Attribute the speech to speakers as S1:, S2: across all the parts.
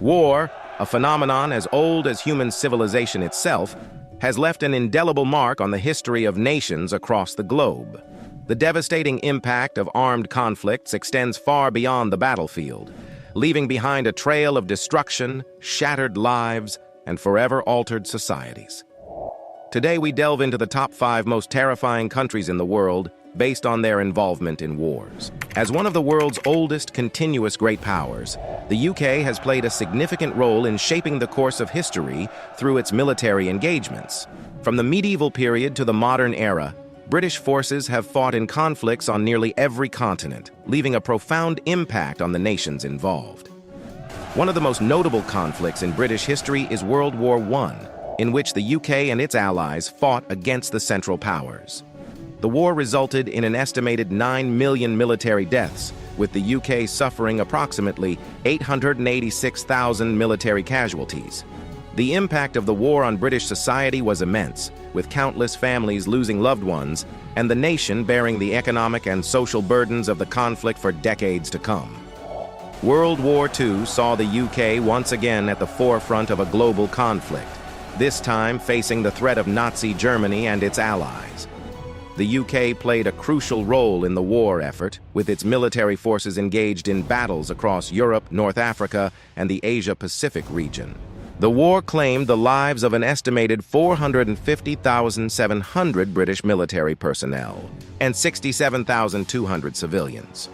S1: War, a phenomenon as old as human civilization itself, has left an indelible mark on the history of nations across the globe. The devastating impact of armed conflicts extends far beyond the battlefield, leaving behind a trail of destruction, shattered lives, and forever altered societies. Today we delve into the top 5 most terrifying countries in the world based on their involvement in wars. As one of the world's oldest continuous great powers, the UK has played a significant role in shaping the course of history through its military engagements. From the medieval period to the modern era, British forces have fought in conflicts on nearly every continent, leaving a profound impact on the nations involved. One of the most notable conflicts in British history is World War I, in which the UK and its allies fought against the Central Powers. The war resulted in an estimated 9 million military deaths, with the UK suffering approximately 886,000 military casualties. The impact of the war on British society was immense, with countless families losing loved ones and the nation bearing the economic and social burdens of the conflict for decades to come. World War II saw the UK once again at the forefront of a global conflict, this time facing the threat of Nazi Germany and its allies. The UK played a crucial role in the war effort, with its military forces engaged in battles across Europe, North Africa, and the Asia-Pacific region. The war claimed the lives of an estimated 450,700 British military personnel and 67,200 civilians,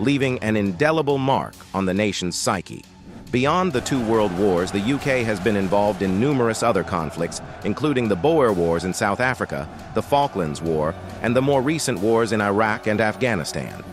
S1: leaving an indelible mark on the nation's psyche. Beyond the 2 world wars, the UK has been involved in numerous other conflicts, including the Boer Wars in South Africa, the Falklands War, and the more recent wars in Iraq and Afghanistan.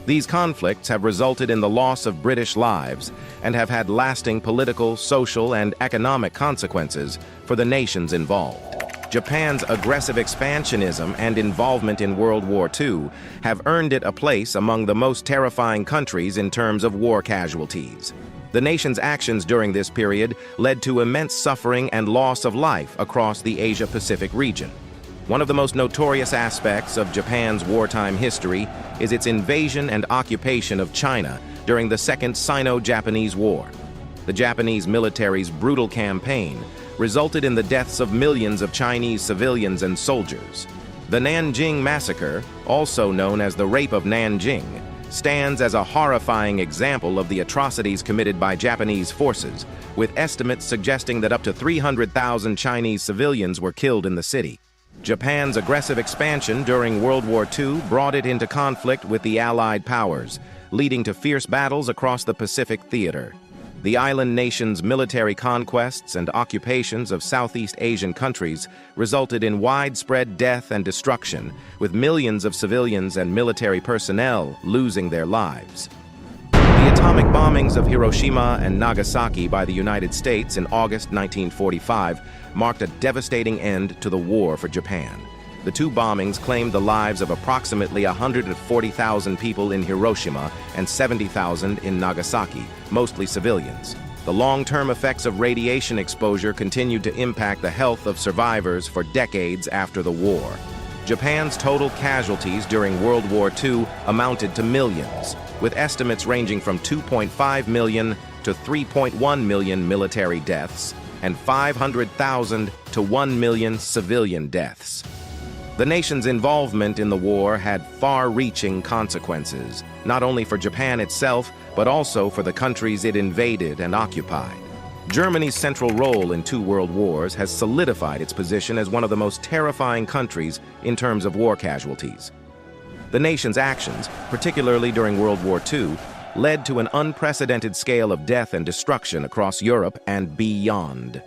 S1: These conflicts have resulted in the loss of British lives and have had lasting political, social, and economic consequences for the nations involved. Japan's aggressive expansionism and involvement in World War II have earned it a place among the most terrifying countries in terms of war casualties. The nation's actions during this period led to immense suffering and loss of life across the Asia-Pacific region. One of the most notorious aspects of Japan's wartime history is its invasion and occupation of China during the Second Sino-Japanese War. The Japanese military's brutal campaign resulted in the deaths of millions of Chinese civilians and soldiers. The Nanjing Massacre, also known as the Rape of Nanjing, stands as a horrifying example of the atrocities committed by Japanese forces, with estimates suggesting that up to 300,000 Chinese civilians were killed in the city. Japan's aggressive expansion during World War II brought it into conflict with the Allied powers, leading to fierce battles across the Pacific theater. The island nation's military conquests and occupations of Southeast Asian countries resulted in widespread death and destruction, with millions of civilians and military personnel losing their lives. The atomic bombings of Hiroshima and Nagasaki by the United States in August 1945 marked a devastating end to the war for Japan. The 2 bombings claimed the lives of approximately 140,000 people in Hiroshima and 70,000 in Nagasaki, mostly civilians. The long-term effects of radiation exposure continued to impact the health of survivors for decades after the war. Japan's total casualties during World War II amounted to millions, with estimates ranging from 2.5 million to 3.1 million military deaths and 500,000 to 1 million civilian deaths. The nation's involvement in the war had far-reaching consequences, not only for Japan itself, but also for the countries it invaded and occupied. Germany's central role in 2 world wars has solidified its position as one of the most terrifying countries in terms of war casualties. The nation's actions, particularly during World War II, led to an unprecedented scale of death and destruction across Europe and beyond.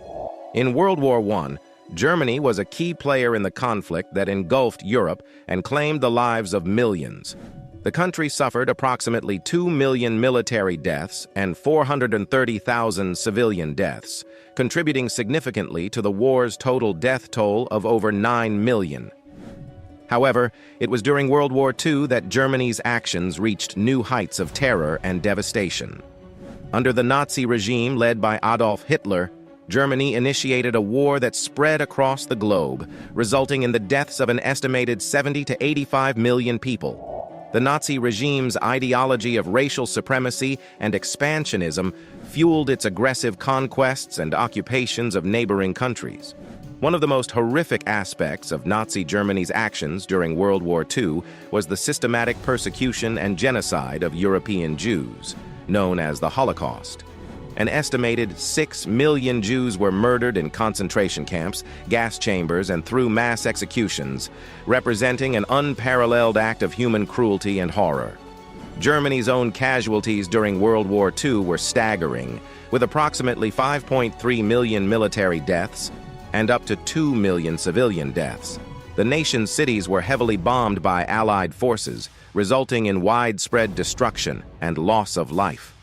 S1: In World War I, Germany was a key player in the conflict that engulfed Europe and claimed the lives of millions. The country suffered approximately 2 million military deaths and 430,000 civilian deaths, contributing significantly to the war's total death toll of over 9 million. However, it was during World War II that Germany's actions reached new heights of terror and devastation. Under the Nazi regime led by Adolf Hitler, Germany initiated a war that spread across the globe, resulting in the deaths of an estimated 70 to 85 million people. The Nazi regime's ideology of racial supremacy and expansionism fueled its aggressive conquests and occupations of neighboring countries. One of the most horrific aspects of Nazi Germany's actions during World War II was the systematic persecution and genocide of European Jews, known as the Holocaust. An estimated 6 million Jews were murdered in concentration camps, gas chambers, and through mass executions, representing an unparalleled act of human cruelty and horror. Germany's own casualties during World War II were staggering, with approximately 5.3 million military deaths and up to 2 million civilian deaths. The nation's cities were heavily bombed by Allied forces, resulting in widespread destruction and loss of life.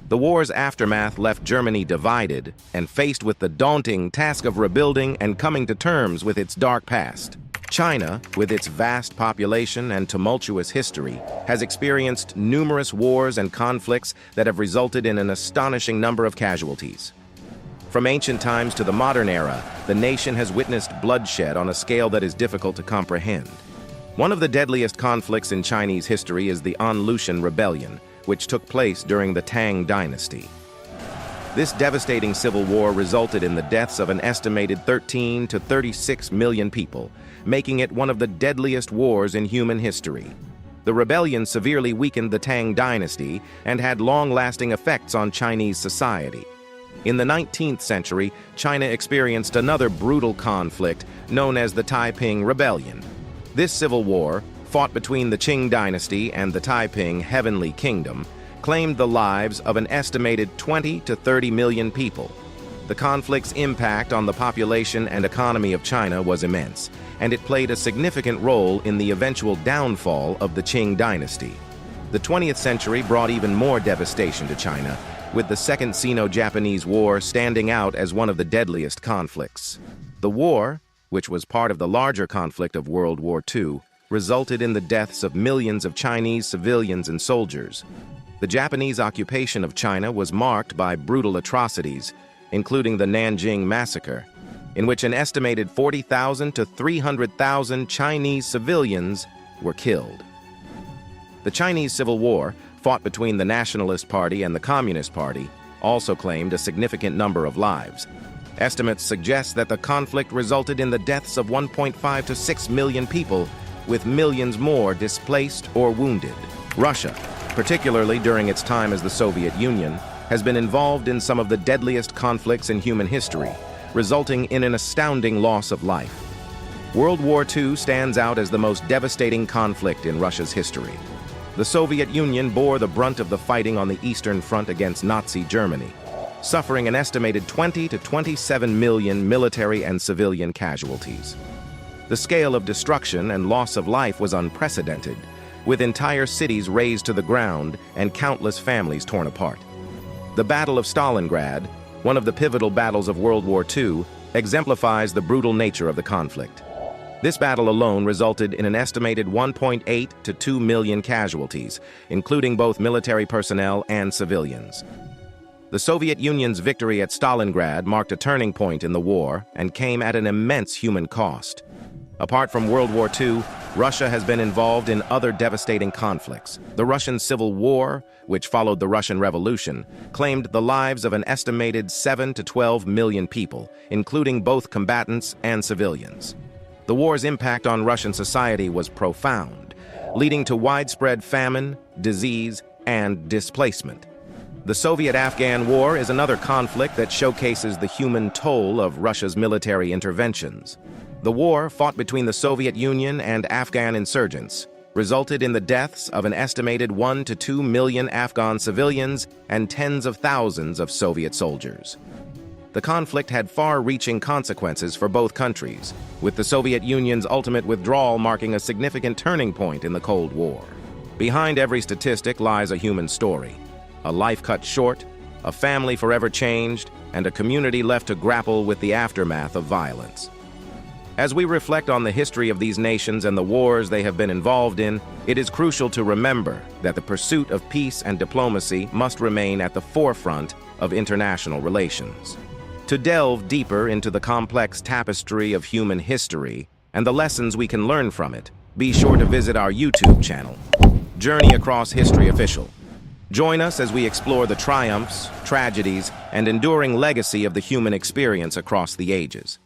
S1: The war's aftermath left Germany divided and faced with the daunting task of rebuilding and coming to terms with its dark past. China, with its vast population and tumultuous history, has experienced numerous wars and conflicts that have resulted in an astonishing number of casualties. From ancient times to the modern era, the nation has witnessed bloodshed on a scale that is difficult to comprehend. One of the deadliest conflicts in Chinese history is the An Lushan Rebellion, which took place during the Tang Dynasty. This devastating civil war resulted in the deaths of an estimated 13 to 36 million people, making it one of the deadliest wars in human history. The rebellion severely weakened the Tang Dynasty and had long-lasting effects on Chinese society. In the 19th century, China experienced another brutal conflict known as the Taiping Rebellion. This civil war, fought between the Qing Dynasty and the Taiping Heavenly Kingdom, claimed the lives of an estimated 20 to 30 million people. The conflict's impact on the population and economy of China was immense, and it played a significant role in the eventual downfall of the Qing Dynasty. The 20th century brought even more devastation to China, with the Second Sino-Japanese War standing out as one of the deadliest conflicts. The war, which was part of the larger conflict of World War II, resulted in the deaths of millions of Chinese civilians and soldiers. The Japanese occupation of China was marked by brutal atrocities, including the Nanjing Massacre, in which an estimated 40,000 to 300,000 Chinese civilians were killed. The Chinese Civil War, fought between the Nationalist Party and the Communist Party, also claimed a significant number of lives. Estimates suggest that the conflict resulted in the deaths of 1.5 to 6 million people, with millions more displaced or wounded. Russia, particularly during its time as the Soviet Union, has been involved in some of the deadliest conflicts in human history, resulting in an astounding loss of life. World War II stands out as the most devastating conflict in Russia's history. The Soviet Union bore the brunt of the fighting on the Eastern Front against Nazi Germany, suffering an estimated 20 to 27 million military and civilian casualties. The scale of destruction and loss of life was unprecedented, with entire cities razed to the ground and countless families torn apart. The Battle of Stalingrad, one of the pivotal battles of World War II, exemplifies the brutal nature of the conflict. This battle alone resulted in an estimated 1.8 to 2 million casualties, including both military personnel and civilians. The Soviet Union's victory at Stalingrad marked a turning point in the war and came at an immense human cost. Apart from World War II, Russia has been involved in other devastating conflicts. The Russian Civil War, which followed the Russian Revolution, claimed the lives of an estimated 7 to 12 million people, including both combatants and civilians. The war's impact on Russian society was profound, leading to widespread famine, disease, and displacement. The Soviet-Afghan War is another conflict that showcases the human toll of Russia's military interventions. The war, fought between the Soviet Union and Afghan insurgents, resulted in the deaths of an estimated 1 to 2 million Afghan civilians and tens of thousands of Soviet soldiers. The conflict had far-reaching consequences for both countries, with the Soviet Union's ultimate withdrawal marking a significant turning point in the Cold War. Behind every statistic lies a human story, a life cut short, a family forever changed, and a community left to grapple with the aftermath of violence. As we reflect on the history of these nations and the wars they have been involved in, it is crucial to remember that the pursuit of peace and diplomacy must remain at the forefront of international relations. To delve deeper into the complex tapestry of human history and the lessons we can learn from it, be sure to visit our YouTube channel. Journey Across History Official. Join us as we explore the triumphs, tragedies, and enduring legacy of the human experience across the ages.